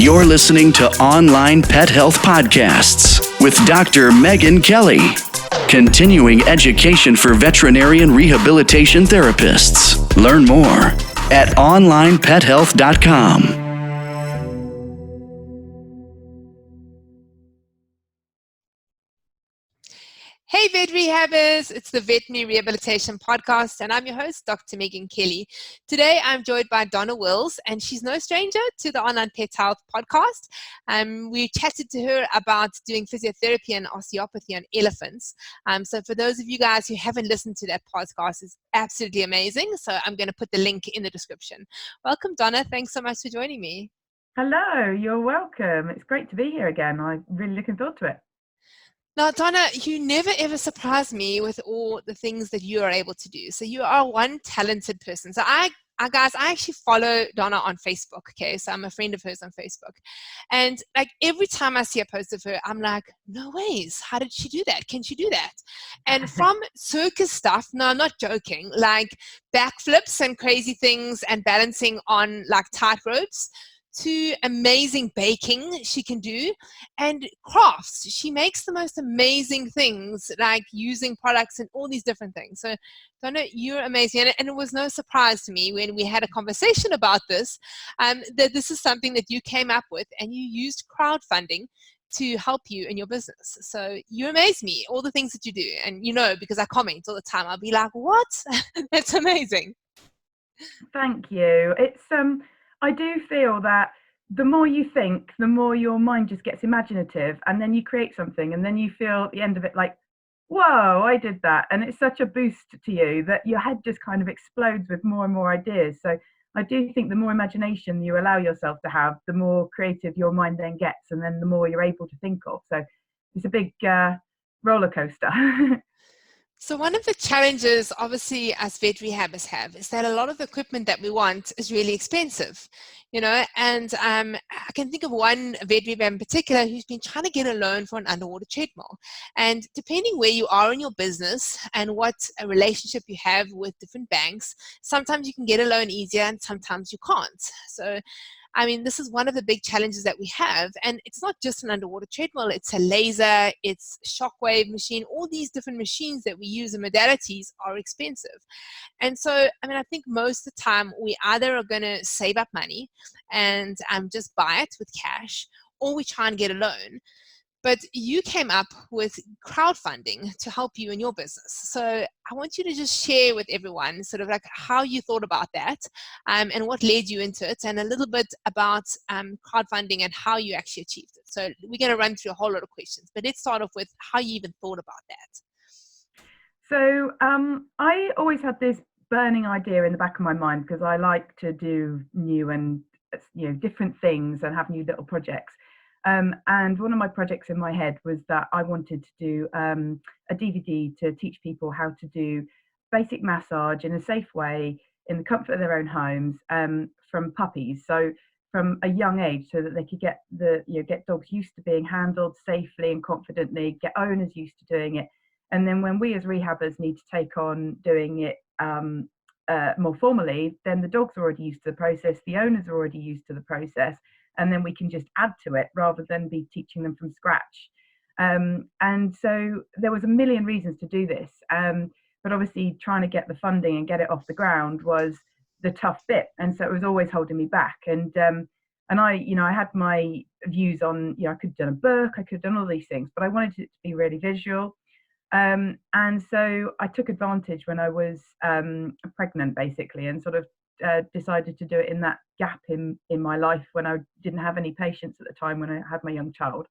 You're listening to Online Pet Health Podcasts with Dr. Megan Kelly. Continuing education for veterinarian rehabilitation therapists. Learn more at onlinepethealth.com. Hey Vet Rehabbers, it's the Veterinary Rehabilitation Podcast and I'm your host, Dr. Megan Kelly. Today I'm joined by Donna Wills and she's no stranger to the Online Pet Health Podcast. We chatted to her about doing physiotherapy and osteopathy on elephants. So for those of you guys who haven't listened to that podcast, it's absolutely amazing. So I'm going to put the link in the description. Welcome Donna, thanks so much for joining me. Hello, you're welcome. It's great to be here again. I'm really looking forward to it. Now, Donna, you never ever surprise me with all the things that you are able to do. So you are one talented person. So I actually follow Donna on Facebook, okay? So I'm a friend of hers on Facebook. And like every time I see a post of her, I'm like, no ways, how did she do that? Can she do that? And from circus stuff, no, I'm not joking, like backflips and crazy things and balancing on like tight ropes, to amazing baking she can do and crafts. She makes the most amazing things, like using products and all these different things. So Donna, you're amazing. And it was no surprise to me when we had a conversation about this, that this is something that you came up with and you used crowdfunding to help you in your business. So you amaze me, all the things that you do. And you know, because I comment all the time, I'll be like, what? That's amazing. Thank you. It's I do feel that the more you think, the more your mind just gets imaginative, and then you create something, and then you feel at the end of it like, whoa, I did that. And it's such a boost to you that your head just kind of explodes with more and more ideas. So I do think the more imagination you allow yourself to have, the more creative your mind then gets, and then the more you're able to think of. So it's a big roller coaster. So one of the challenges, obviously, as vet rehabbers have is that a lot of the equipment that we want is really expensive, you know, and I can think of one vet rehab in particular who's been trying to get a loan for an underwater treadmill. And depending where you are in your business and what a relationship you have with different banks, sometimes you can get a loan easier and sometimes you can't. So I mean, this is one of the big challenges that we have. And it's not just an underwater treadmill, it's a laser, it's a shockwave machine. All these different machines that we use and modalities are expensive. And so, I mean, I think most of the time we either are going to save up money and just buy it with cash, or we try and get a loan. But you came up with crowdfunding to help you in your business. So I want you to just share with everyone sort of like how you thought about that, and what led you into it, and a little bit about crowdfunding and how you actually achieved it. So we're going to run through a whole lot of questions, but let's start off with how you even thought about that. So I always had this burning idea in the back of my mind, because I like to do new and different things and have new little projects. And one of my projects in my head was that I wanted to do a DVD to teach people how to do basic massage in a safe way in the comfort of their own homes, from puppies. So from a young age, so that they could get get dogs used to being handled safely and confidently, get owners used to doing it. And then when we as rehabbers need to take on doing it more formally, then the dogs are already used to the process, the owners are already used to the process, and then we can just add to it rather than be teaching them from scratch. And so there was a million reasons to do this, but obviously trying to get the funding and get it off the ground was the tough bit, and so it was always holding me back. And I had my views on, I could have done a book, I could have done all these things, but I wanted it to be really visual. And so I took advantage when I was pregnant, basically, and sort of decided to do it in that gap in my life when I didn't have any patients at the time, when I had my young child.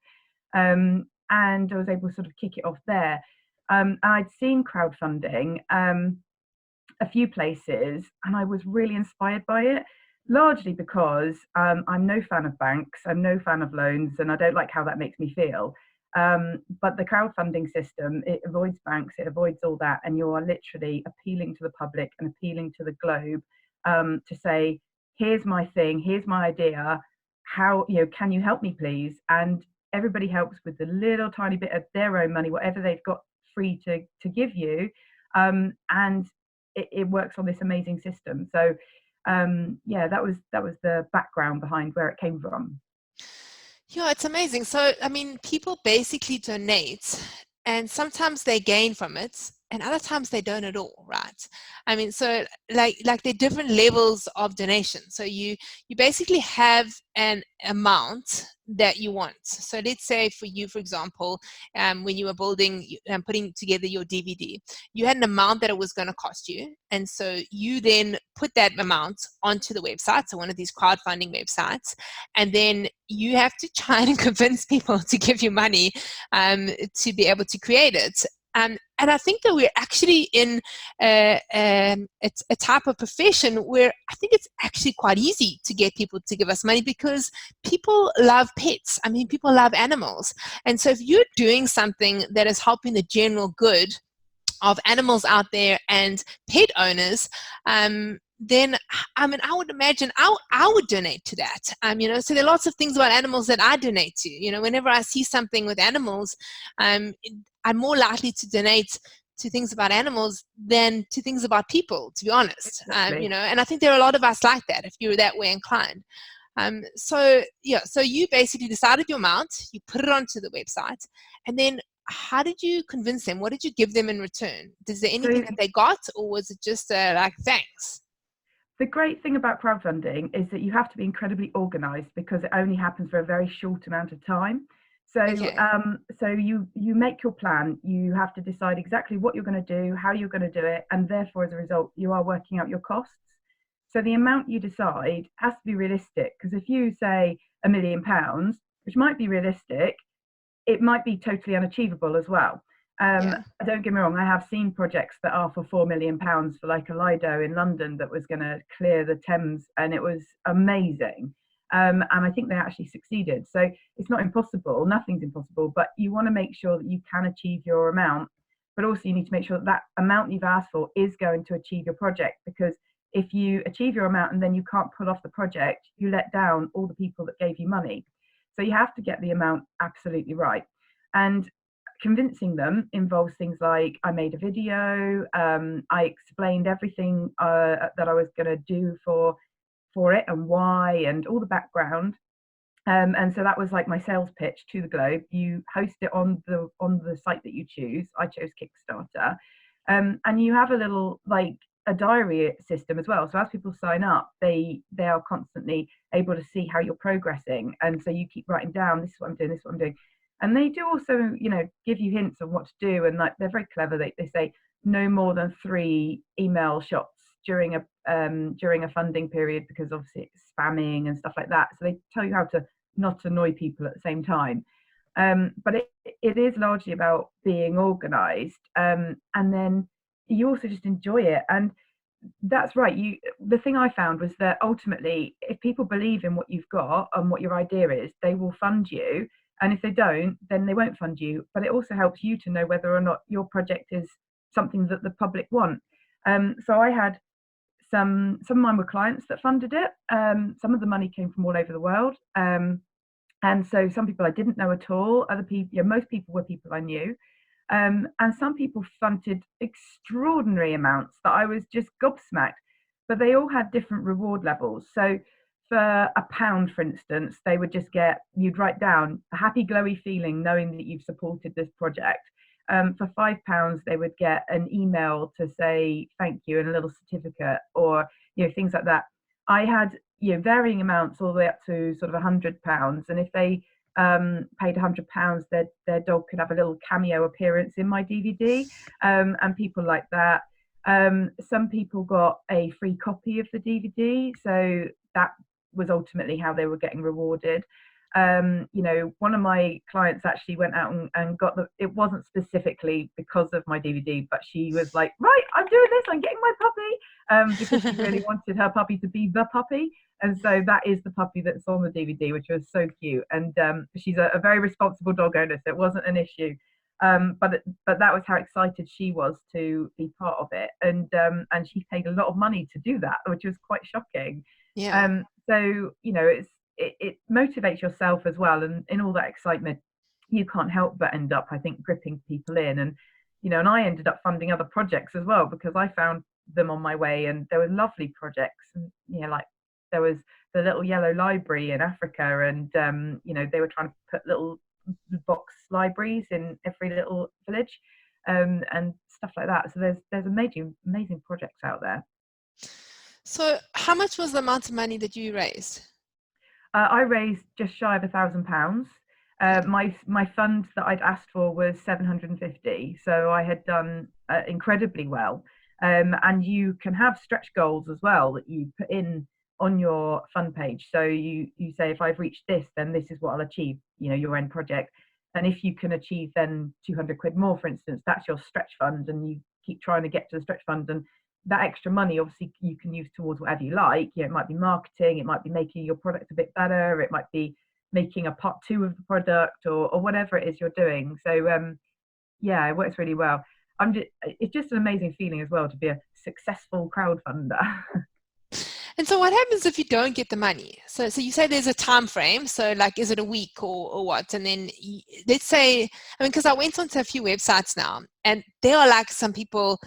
And I was able to sort of kick it off there. I'd seen crowdfunding a few places, and I was really inspired by it, largely because I'm no fan of banks, I'm no fan of loans, and I don't like how that makes me feel. But the crowdfunding system, it avoids banks, it avoids all that, and you are literally appealing to the public and appealing to the globe, to say, here's my thing, here's my idea, how, can you help me please? And everybody helps with the little tiny bit of their own money, whatever they've got free to give you, and it works on this amazing system. So that was the background behind where it came from. Yeah, it's amazing. So, I mean, people basically donate, and sometimes they gain from it, and other times they don't at all, right? I mean, so like there are different levels of donation. So you basically have an amount that you want. So let's say for you, for example, when you were putting together your DVD, you had an amount that it was going to cost you, and so you then put that amount onto the website, so one of these crowdfunding websites, and then you have to try and convince people to give you money to be able to create it. And I think that we're actually in a type of profession where I think it's actually quite easy to get people to give us money because people love pets. I mean, people love animals. And so if you're doing something that is helping the general good of animals out there and pet owners, then I mean, I would imagine I would donate to that. So there are lots of things about animals that I donate to. Whenever I see something with animals, I'm more likely to donate to things about animals than to things about people, to be honest. Exactly. And I think there are a lot of us like that if you're that way inclined. So you basically decided your amount, you put it onto the website, and then how did you convince them? What did you give them in return? Is there anything So that they got, or was it just like thanks? the great thing about crowdfunding is that you have to be incredibly organized because it only happens for a very short amount of time. So, Okay. so you make your plan. You have to decide exactly what you're going to do, how you're going to do it, and therefore, as a result, you are working out your costs. So the amount you decide has to be realistic. Because if you say £1 million, which might be realistic, it might be totally unachievable as well. Yeah. Don't get me wrong, I have seen projects that are for £4 million for like a Lido in London that was going to clear the Thames, and it was amazing. And I think they actually succeeded. So it's not impossible, nothing's impossible, but you want to make sure that you can achieve your amount, but also you need to make sure that that amount you've asked for is going to achieve your project, because if you achieve your amount and then you can't pull off the project, you let down all the people that gave you money. So you have to get the amount absolutely right. And convincing them involves things like I made a video, I explained everything that I was going to do for it and why and all the background. And so that was like my sales pitch to the globe. You host it on the site that you choose. I chose Kickstarter, and you have a little like a diary system as well. So as people sign up, they are constantly able to see how you're progressing, and so you keep writing down, this is what I'm doing, this is what I'm doing. And they do also, give you hints of what to do, and like they're very clever. They say no more than 3 email shots during a funding period, because obviously it's spamming and stuff like that. So they tell you how to not annoy people at the same time. But it is largely about being organized, and then you also just enjoy it. And that's right. The thing I found was that ultimately, if people believe in what you've got and what your idea is, they will fund you. And if they don't, then they won't fund you. But it also helps you to know whether or not your project is something that the public want. So I had some of mine were clients that funded it. Some of the money came from all over the world. And so some people I didn't know at all. Other people, most people were people I knew. And some people funded extraordinary amounts that I was just gobsmacked. But they all had different reward levels. So for £1, for instance, they would just you'd write down a happy, glowy feeling knowing that you've supported this project. For £5, they would get an email to say thank you and a little certificate, or things like that. I had varying amounts all the way up to sort of £100, and if they paid £100, their dog could have a little cameo appearance in my DVD, and people like that. Some people got a free copy of the DVD, so that was ultimately how they were getting rewarded. One of my clients actually went out and got it wasn't specifically because of my DVD, but she was like, right, I'm doing this, I'm getting my puppy, because she really wanted her puppy to be the puppy. And so that is the puppy that's on the DVD, which was so cute. And she's a very responsible dog owner, so it wasn't an issue. But that was how excited she was to be part of it. And she paid a lot of money to do that, which was quite shocking. Yeah. So, it motivates yourself as well. And in all that excitement, you can't help but end up, I think, gripping people in. And, and I ended up funding other projects as well, because I found them on my way, and there were lovely projects. And, like there was the little yellow library in Africa, and they were trying to put little box libraries in every little village, and stuff like that. So there's amazing projects out there. So how much was the amount of money that you raised? I raised just shy of £1,000. My fund that I'd asked for was 750, so I had done incredibly well. And you can have stretch goals as well that you put in on your fund page. So you say, if I've reached this, then this is what I'll achieve, your end project. And if you can achieve then 200 quid more, for instance, that's your stretch fund, and you keep trying to get to the stretch fund. And that extra money, obviously, you can use towards whatever you like. It might be marketing, it might be making your product a bit better, it might be making a part 2 of the product, or whatever it is you're doing. So it works really well. It's just an amazing feeling as well to be a successful crowdfunder. And so what happens if you don't get the money? So you say there's a time frame. So like, is it a week or what? And then let's say, because I went onto a few websites now, and there are like some people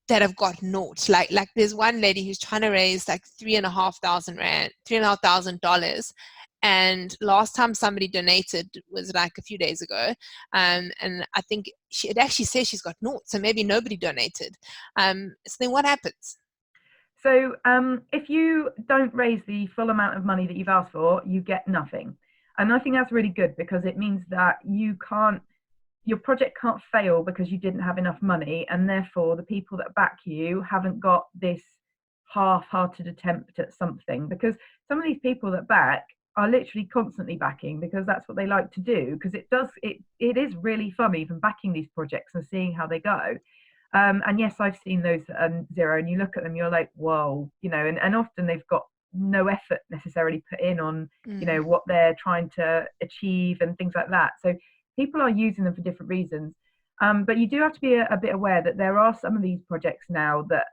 that have got naught. Like there's one lady who's trying to raise like $3,500. And last time somebody donated was like a few days ago. And I think it actually says she's got naught. So maybe nobody donated. So then what happens? So if you don't raise the full amount of money that you've asked for, you get nothing. And I think that's really good, because it means that your project can't fail because you didn't have enough money, and therefore the people that back you haven't got this half-hearted attempt at something. Because some of these people that back are literally constantly backing because that's what they like to do, because it is really fun even backing these projects and seeing how they go. And yes, I've seen those zero, and you look at them, you're like, whoa, and often they've got no effort necessarily put in on, what they're trying to achieve and things like that. So people are using them for different reasons. But you do have to be a bit aware that there are some of these projects now that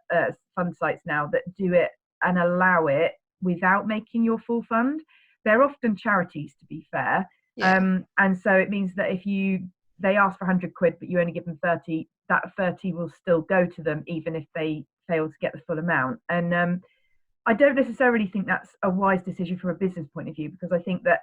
fund sites now that do it and allow it without making your full fund. They're often charities, to be fair. Yeah. And so it means that if they ask for 100 quid, but you only give them 30, that 30 will still go to them, even if they fail to get the full amount. And I don't necessarily think that's a wise decision from a business point of view, because I think that,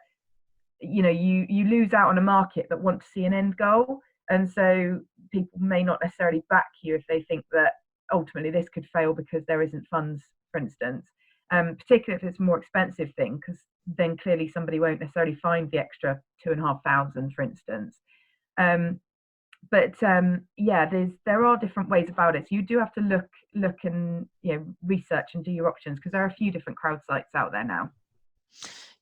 you lose out on a market that want to see an end goal. And so people may not necessarily back you if they think that ultimately this could fail because there isn't funds, for instance, particularly if it's a more expensive thing, because then clearly somebody won't necessarily find the extra 2,500, for instance. But there are different ways about it. So you do have to look and research and do your options, because there are a few different crowd sites out there now.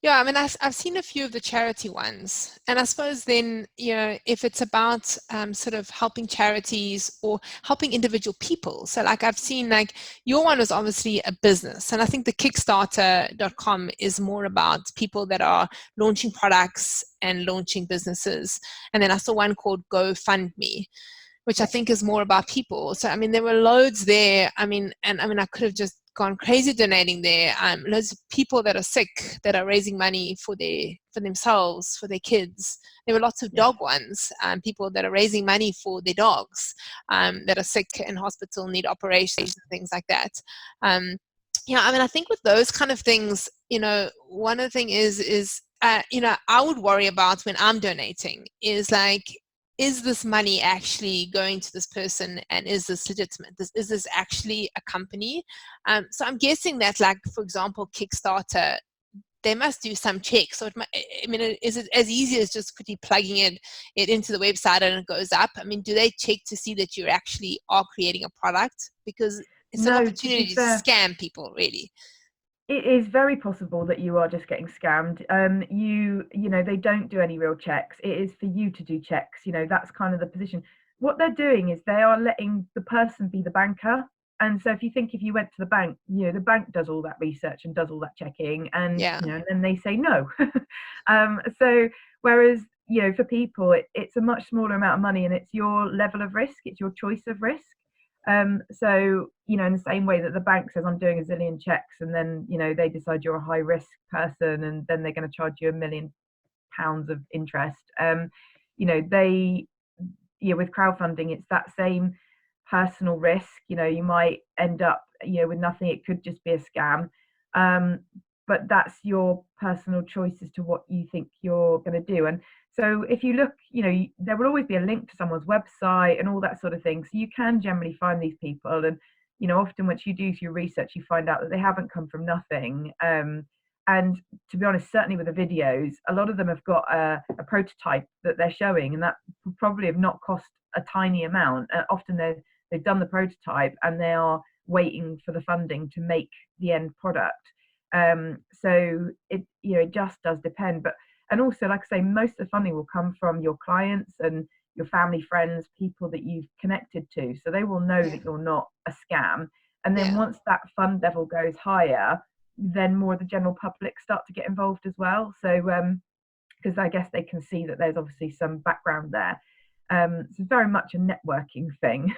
Yeah, I've seen a few of the charity ones, and I suppose then, if it's about sort of helping charities or helping individual people. So like I've seen, like your one was obviously a business, and I think the Kickstarter.com is more about people that are launching products and launching businesses. And then I saw one called GoFundMe, which I think is more about people. So there were loads there. I could have just gone crazy donating there. Loads of people that are sick that are raising money for themselves, for their kids. There were lots of dog ones, people that are raising money for their dogs that are sick in hospital, need operations and things like that. I think with those kind of things, one of the things is I would worry about when I'm donating is like, is this money actually going to this person, and is this legitimate? Is this actually a company? So I'm guessing that, like, for example, Kickstarter, they must do some checks. So is it as easy as just quickly plugging it into the website and it goes up? Do they check to see that you actually are creating a product? Because it's an opportunity to scam people, really. It is very possible that you are just getting scammed. They don't do any real checks. It is for you to do checks. That's kind of the position. What they're doing is they are letting the person be the banker. And so if you went to the bank, the bank does all that research and does all that checking, and and then they say no. So whereas for people, it's a much smaller amount of money, and it's your level of risk, it's your choice of risk. So in the same way that the bank says, I'm doing a zillion checks, and then they decide you're a high risk person, and then they're going to charge you £1 million of interest. With crowdfunding, it's that same personal risk. You might end up with nothing. It could just be a scam. but that's your personal choice as to what you think you're going to do. And so if you look, there will always be a link to someone's website and all that sort of thing. So you can generally find these people. And, often once you do your research, you find out that they haven't come from nothing. And to be honest, certainly with the videos, a lot of them have got a prototype that they're showing, and that probably have not cost a tiny amount. Often they've done the prototype and they are waiting for the funding to make the end product. So it just does depend. And also, like I say, most of the funding will come from your clients and your family, friends, people that you've connected to. So they will know that you're not a scam. And then once that fund level goes higher, then more of the general public start to get involved as well. So because I guess they can see that there's obviously some background there. So it's very much a networking thing.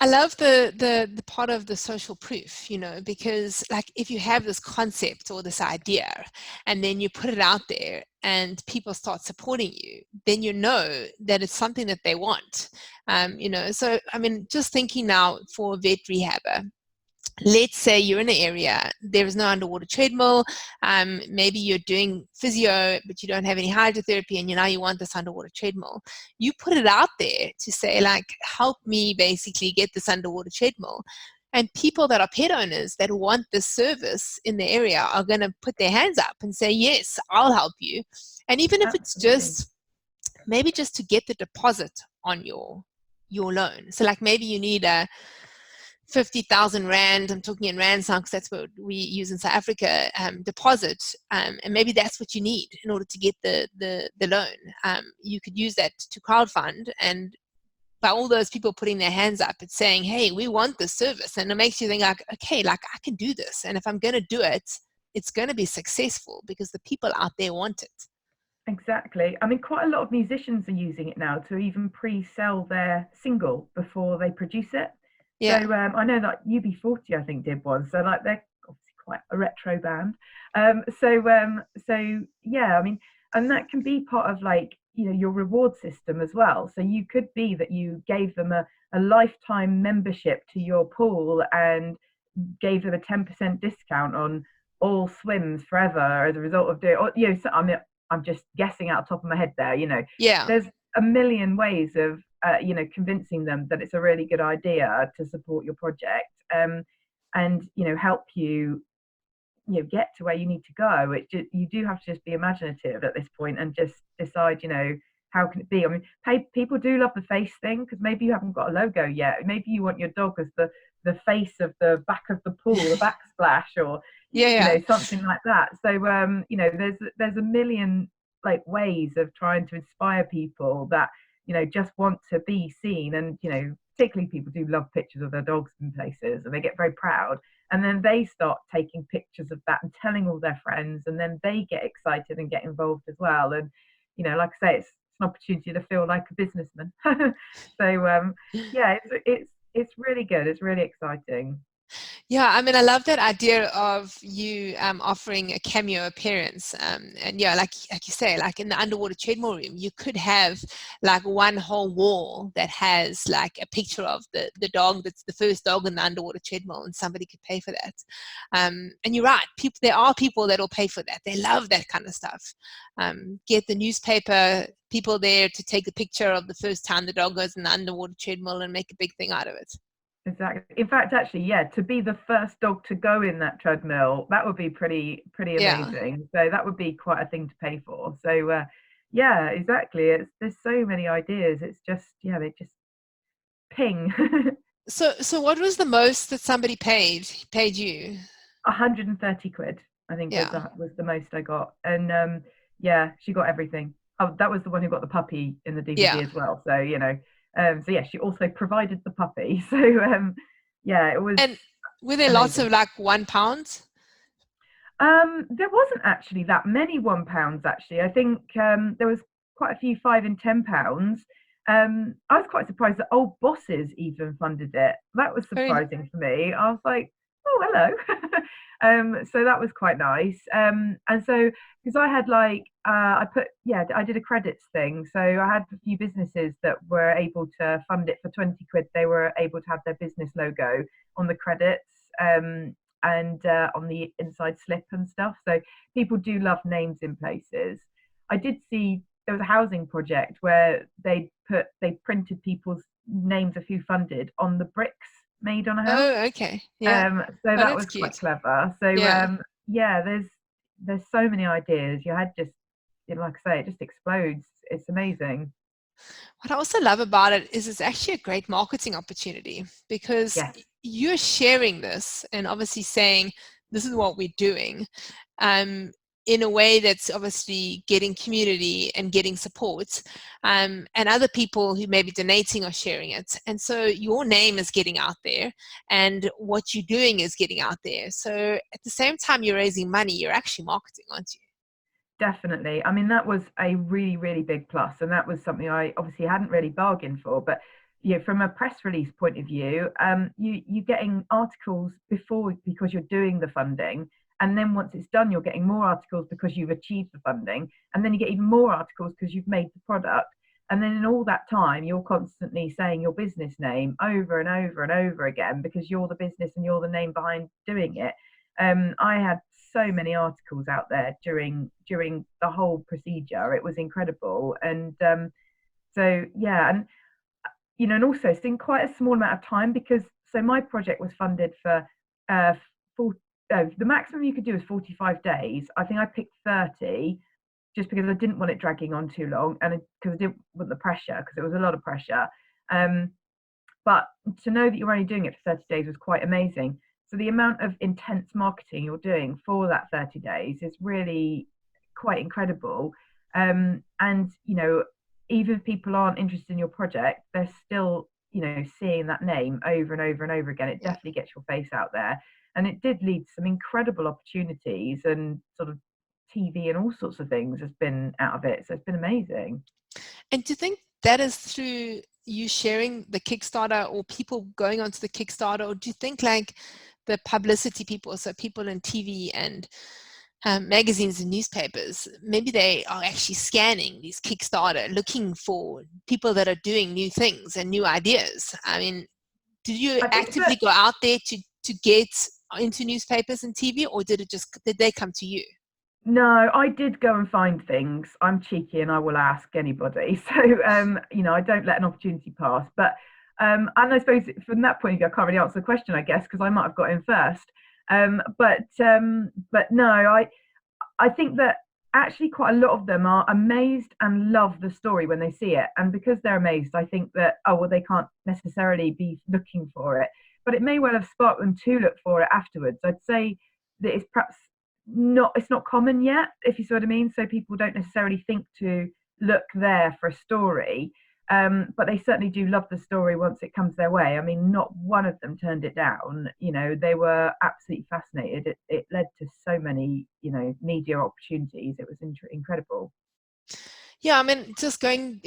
I love the part of the social proof, because like if you have this concept or this idea and then you put it out there and people start supporting you, then you know that it's something that they want. So I mean, just thinking now for a vet rehabber, let's say you're in an area, there is no underwater treadmill, maybe you're doing physio, but you don't have any hydrotherapy, and you want this underwater treadmill. You put it out there to say, like, help me basically get this underwater treadmill. And people that are pet owners that want this service in the area are going to put their hands up and say, yes, I'll help you. And even if it's just, maybe just to get the deposit on your loan. So like maybe you need a 50,000 Rand, I'm talking in Rand now because that's what we use in South Africa, deposit, and maybe that's what you need in order to get the loan. You could use that to crowdfund, and by all those people putting their hands up, it's saying, hey, we want this service. And it makes you think like, okay, like I can do this. And if I'm going to do it, it's going to be successful because the people out there want it. Exactly. I mean, quite a lot of musicians are using it now to even pre-sell their single before they produce it. Yeah. So I know that UB40, I think, did one. So like they're obviously quite a retro band. So yeah, I mean, and that can be part of like, your reward system as well. So you could be that you gave them a lifetime membership to your pool and gave them a 10% discount on all swims forever as a result of doing, so I'm just guessing out the top of my head there, Yeah. There's a million ways of, convincing them that it's a really good idea to support your project, and, help you, get to where you need to go. You do have to just be imaginative at this point and just decide, how can it be? I mean, people do love the face thing because maybe you haven't got a logo yet. Maybe you want your dog as the face of the back of the pool, the backsplash, or something like that. So there's a million like ways of trying to inspire people that just want to be seen, and particularly people do love pictures of their dogs in places and they get very proud, and then they start taking pictures of that and telling all their friends, and then they get excited and get involved as well. And like I say, it's an opportunity to feel like a businessman. So yeah, it's really good. It's really exciting. Yeah, I mean, I love that idea of you offering a cameo appearance. And yeah, like you say, like in the underwater treadmill room, you could have like one whole wall that has like a picture of the dog that's the first dog in the underwater treadmill, and somebody could pay for that. And you're right, there are people that will pay for that. They love that kind of stuff. Get the newspaper people there to take a picture of the first time the dog goes in the underwater treadmill and make a big thing out of it. Exactly. In fact, actually, yeah, to be the first dog to go in that treadmill, that would be pretty amazing. So that would be quite a thing to pay for. So yeah, exactly. There's so many ideas. It's just, they just ping. So what was the most that somebody paid you? 130 quid, I think, was the most I got. And yeah, she got everything. Oh, that was the one who got the puppy in the DVD as well. So so yeah, she also provided the puppy. So yeah, it was. And were there amazing. Lots of like £1? There wasn't actually that many £1 actually. I think there was quite a few £5 and £10. I was quite surprised that Old Bosses even funded it. That was surprising for me. I was like, oh, hello. So that was quite nice. And so, because I had like, I did a credits thing. So I had a few businesses that were able to fund it for 20 quid. They were able to have their business logo on the credits. and on the inside slip and stuff. So people do love names in places. I did see there was a housing project where they printed people's names of who funded on the bricks made on a house. Oh, okay. Yeah. So Oh, that that's was quite cute. clever. So Yeah. yeah, there's so many ideas. Your head just, like I say, it just explodes. It's amazing. What I also love about it is it's actually a great marketing opportunity because Yes, you're sharing this and obviously saying, this is what we're doing, in a way that's obviously getting community and getting support, and other people who may be donating or sharing it. And so your name is getting out there and what you're doing is getting out there. So at the same time you're raising money, you're actually marketing, aren't you? definitely. I mean, that was a really, really big plus, and that was something I obviously hadn't really bargained for. But from a press release point of view, you getting articles before because you're doing the funding, and then once it's done, you're getting more articles because you've achieved the funding, and then you get even more articles because you've made the product. And then in all that time, you're constantly saying your business name over and over and over again because you're the business and you're the name behind doing it. I had so many articles out there during the whole procedure. It was incredible, and so yeah, and and also it's in quite a small amount of time because so my project was funded for uh, the maximum you could do is 45 days. I think I picked 30 just because I didn't want it dragging on too long, and because I didn't want the pressure because it was a lot of pressure. Um, but to know that you're only doing it for 30 days was quite amazing. So the amount of intense marketing you're doing for that 30 days is really quite incredible. And even if people aren't interested in your project, they're still seeing that name over and over and over again. It Yeah. definitely gets your face out there, and it did lead to some incredible opportunities and sort of TV and all sorts of things has been out of it. So it's been amazing. And do you think that is through you sharing the Kickstarter or people going onto the Kickstarter, or do you think like the publicity people, so people in TV and magazines and newspapers, maybe they are actually scanning these Kickstarter, looking for people that are doing new things and new ideas? I mean, did you I think actively that go out there to get into newspapers and TV, or did they come to you? No, I did go and find things. I'm cheeky and I will ask anybody. So, I don't let an opportunity pass. But, and I suppose from that point of view, I can't really answer the question, I guess, because I might have got in first. But no, I think that actually quite a lot of them are amazed and love the story when they see it. And because they're amazed, I think that, oh, well, they can't necessarily be looking for it. But it may well have sparked them to look for it afterwards. I'd say that it's not common yet, if you see what I mean. So people don't necessarily think to look there for a story, but they certainly do love the story once it comes their way. I mean, not one of them turned it down. They were absolutely fascinated. It led to so many media opportunities. It was incredible. Yeah, I mean,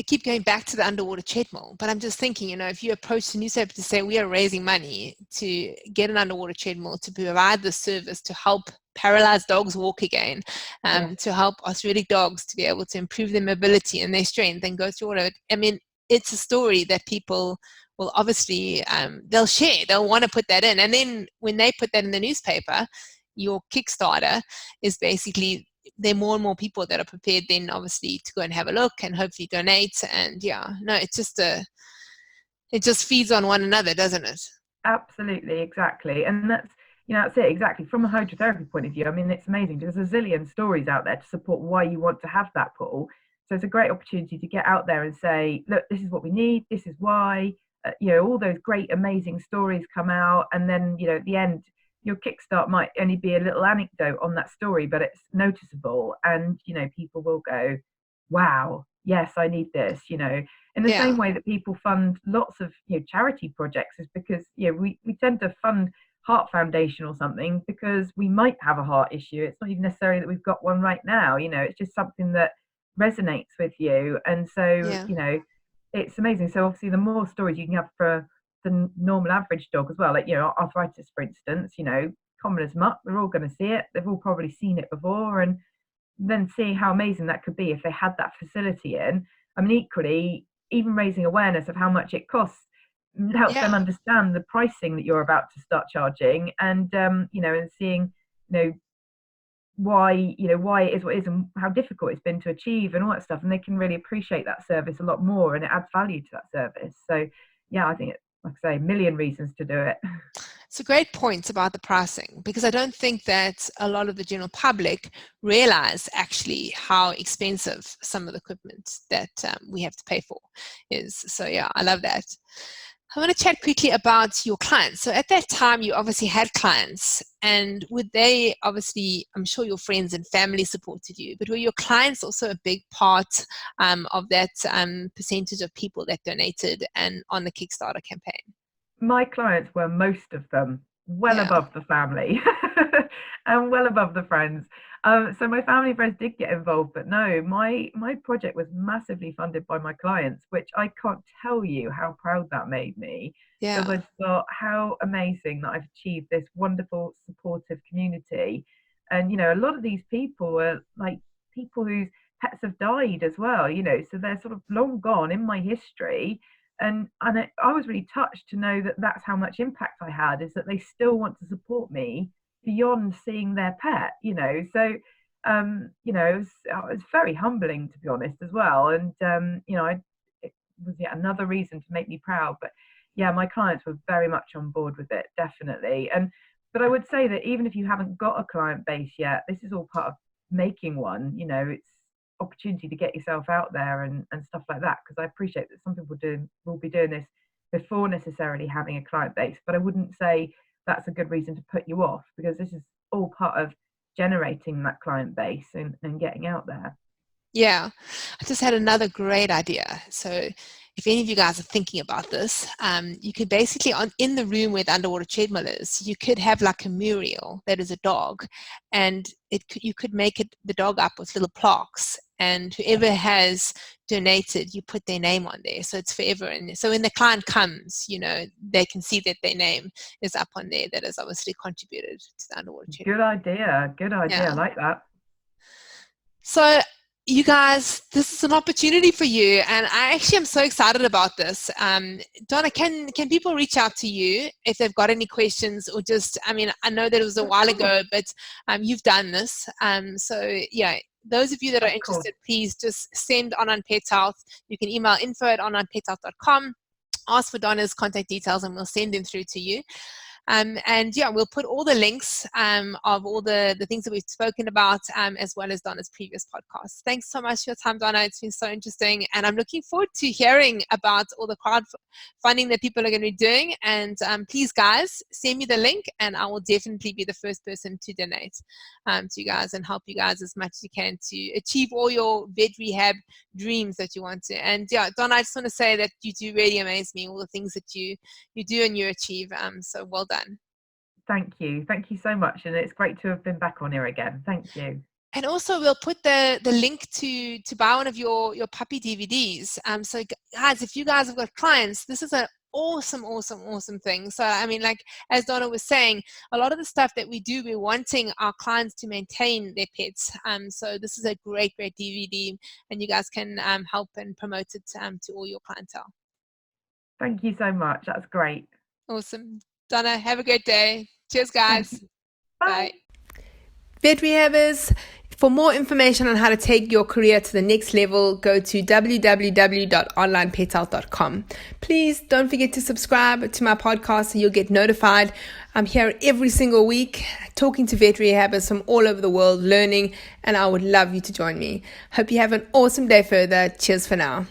keep going back to the underwater treadmill, but I'm just thinking, if you approach the newspaper to say we are raising money to get an underwater treadmill to provide the service to help paralyzed dogs walk again, to help arthritic dogs to be able to improve their mobility and their strength and go through all of it. I mean, it's a story that people will obviously, they'll share, they'll want to put that in. And then when they put that in the newspaper, your Kickstarter is basically, there are more and more people that are prepared then obviously to go and have a look and hopefully donate. And it just feeds on one another, doesn't it? Absolutely, exactly. And that's it, exactly. From a hydrotherapy point of view, I mean, it's amazing. There's a zillion stories out there to support why you want to have that pool. So it's a great opportunity to get out there and say, look, this is what we need, this is why. All those great, amazing stories come out. And then, at the end, your Kickstart might only be a little anecdote on that story, but it's noticeable. And, people will go, wow, yes, I need this, in the same way that people fund lots of charity projects is because we tend to fund Heart Foundation or something because we might have a heart issue. It's not even necessarily that we've got one right now. It's just something that resonates with you. And so it's amazing. So obviously the more stories you can have for the normal average dog as well, like arthritis for instance, common as muck, we're all going to see it. They've all probably seen it before, and then seeing how amazing that could be if they had that facility in. I mean, equally, even raising awareness of how much it costs. helps them understand the pricing that you're about to start charging, and and seeing why it is what it is and how difficult it's been to achieve and all that stuff, and they can really appreciate that service a lot more, and it adds value to that service. So yeah, I think it's, like I say, a million reasons to do it. It's a great point about the pricing, because I don't think that a lot of the general public realize actually how expensive some of the equipment that we have to pay for is. So yeah, I love that. I want to chat quickly about your clients. So at that time, you obviously had clients, and would they obviously, I'm sure your friends and family supported you, but were your clients also a big part of that percentage of people that donated and on the Kickstarter campaign? My clients were, most of them, well above the family and well above the friends. So my family and friends did get involved, but no, my project was massively funded by my clients, which I can't tell you how proud that made me. Because I thought, how amazing that I've achieved this wonderful, supportive community. And, a lot of these people were like people whose pets have died as well, so they're sort of long gone in my history. And I was really touched to know that that's how much impact I had, is that they still want to support me beyond seeing their pet, so it was very humbling, to be honest, as well. And it was yet another reason to make me proud. But yeah, my clients were very much on board with it, definitely. But I would say that even if you haven't got a client base yet, this is all part of making one. It's opportunity to get yourself out there and stuff like that, because I appreciate that some people will be doing this before necessarily having a client base, but I wouldn't say that's a good reason to put you off, because this is all part of generating that client base and getting out there. Yeah, I just had another great idea. So if any of you guys are thinking about this, you could basically, in the room where the underwater treadmill is, you could have like a Muriel that is a dog, and you could make the dog up with little plaques, and whoever has donated, you put their name on there, so it's forever. And so when the client comes, they can see that their name is up on there, that has obviously contributed to the underwater treadmill. Good idea. Yeah. I like that. So you guys, this is an opportunity for you, and I actually am so excited about this. Donna, can people reach out to you if they've got any questions, or just, I know that it was a while ago, but you've done this. So yeah, those of you that are interested, please just send on Pet Health. You can email info@onlinepetshealth.com, ask for Donna's contact details, and we'll send them through to you. And yeah, we'll put all the links of all the things that we've spoken about, as well as Donna's previous podcasts. Thanks so much for your time, Donna. It's been so interesting, and I'm looking forward to hearing about all the crowdfunding that people are going to be doing. And please, guys, send me the link, and I will definitely be the first person to donate to you guys and help you guys as much as you can to achieve all your vet rehab dreams that you want to. And yeah, Donna, I just want to say that you do really amaze me, all the things that you do and you achieve. So well done. Thank you so much, and it's great to have been back on here again. Thank you. And also we'll put the link to buy one of your puppy DVDs. So guys, if you guys have got clients, this is an awesome thing. So like as Donna was saying, a lot of the stuff that we do, we're wanting our clients to maintain their pets. So this is a great DVD, and you guys can help and promote it to all your clientele. Thank you so much. That's great. Awesome. Donna, have a great day. Cheers, guys. Bye. Vet Rehabbers, for more information on how to take your career to the next level, go to www.onlinepetshealth.com. Please don't forget to subscribe to my podcast so you'll get notified. I'm here every single week talking to vet rehabbers from all over the world, learning, and I would love you to join me. Hope you have an awesome day further. Cheers for now.